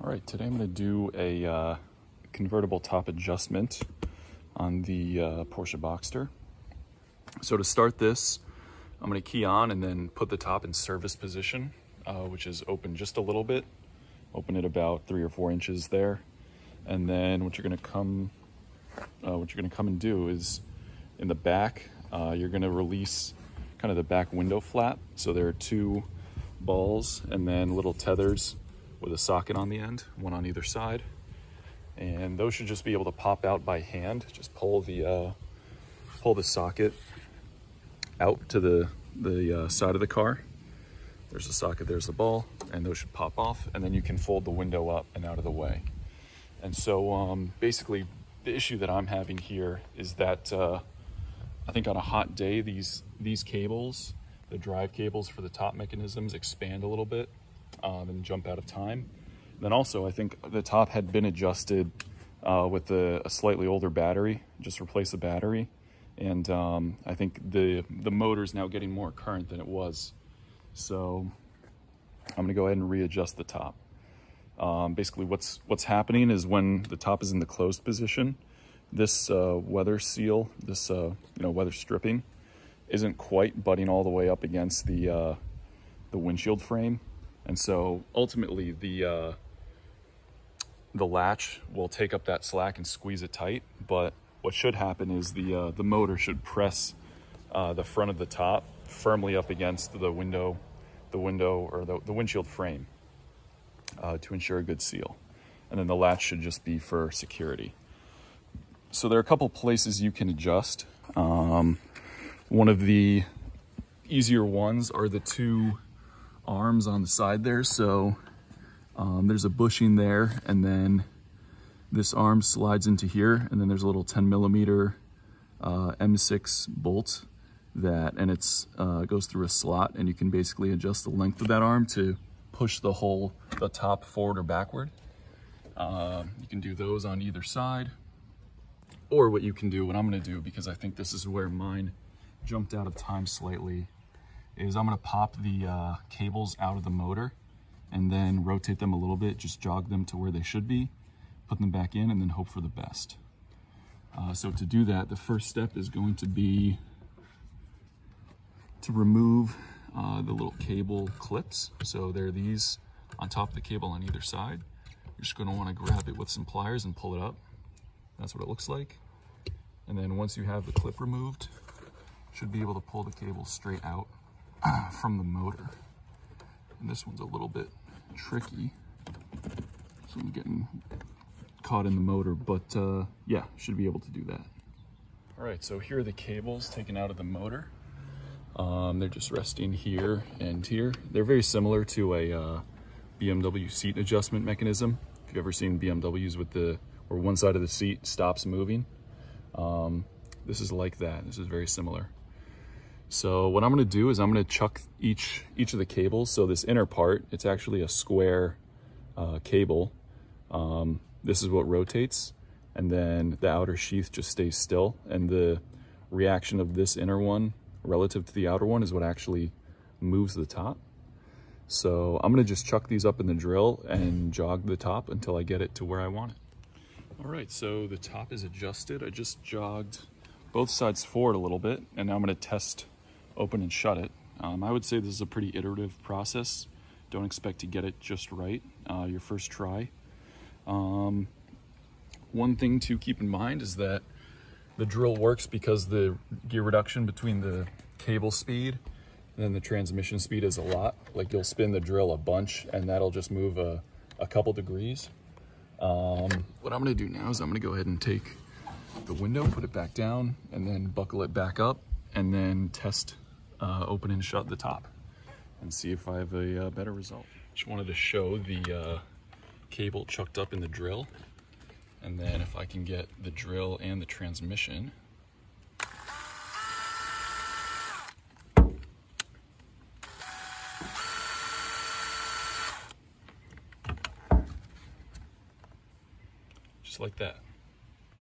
All right, today I'm going to do a convertible top adjustment on the Porsche Boxster. So to start this, I'm going to key on and then put the top in service position, which is open just a little bit. Open it about 3 or 4 inches there. And then what you're going to come and do is in the back, you're going to release kind of the back window flap. So there are 2 balls and then little tethers with a socket on the end, one on either side. And those should just be able to pop out by hand. Just pull the socket out to the side of the car. There's a socket, there's the ball, and those should pop off. And then you can fold the window up and out of the way. And so basically the issue that I'm having here is that I think on a hot day, these cables, the drive cables for the top mechanisms, expand a little bit and jump out of time. And then also I think the top had been adjusted with a slightly older battery, just replace the battery. And I think the motor is now getting more current than it was. So I'm gonna go ahead and readjust the top. Basically what's happening is when the top is in the closed position, this weather seal, this weather stripping isn't quite butting all the way up against the windshield frame. And so ultimately the latch will take up that slack and squeeze it tight. But what should happen is the motor should press the front of the top firmly up against the window or the windshield frame to ensure a good seal. And then the latch should just be for security. So there are a couple places you can adjust. One of the easier ones are the 2 arms on the side there. So there's a bushing there, and then this arm slides into here, and then there's a little 10mm M6 bolt and it's goes through a slot, and you can basically adjust the length of that arm to push the top forward or backward. You can do those on either side, or what you can do, what I'm going to do, because I think this is where mine jumped out of time slightly, is I'm going to pop the cables out of the motor and then rotate them a little bit, just jog them to where they should be, put them back in, and then hope for the best. So to do that, the first step is going to be to remove the little cable clips. So there are these on top of the cable on either side. You're just going to want to grab it with some pliers and pull it up. That's what it looks like. And then once you have the clip removed, you should be able to pull the cable straight out from the motor. And this one's a little bit tricky, so I'm getting caught in the motor, but yeah, should be able to do that. All right, so here are the cables taken out of the motor. They're just resting here and here. They're very similar to a BMW seat adjustment mechanism. If you've ever seen BMWs where one side of the seat stops moving, this is like that. This is very similar. So what I'm going to do is I'm going to chuck each of the cables. So this inner part, it's actually a square cable. This is what rotates, and then the outer sheath just stays still. And the reaction of this inner one relative to the outer one is what actually moves the top. So I'm going to just chuck these up in the drill and jog the top until I get it to where I want it. All right, so the top is adjusted. I just jogged both sides forward a little bit, and now I'm going to test open and shut it. I would say this is a pretty iterative process. Don't expect to get it just right your first try. One thing to keep in mind is that the drill works because the gear reduction between the cable speed and the transmission speed is a lot. Like, you'll spin the drill a bunch and that'll just move a couple degrees. What I'm gonna do now is I'm gonna go ahead and take the window, put it back down, and then buckle it back up, and then test open and shut the top and see if I have a better result. Just wanted to show the cable chucked up in the drill, and then if I can get the drill and the transmission. Just like that.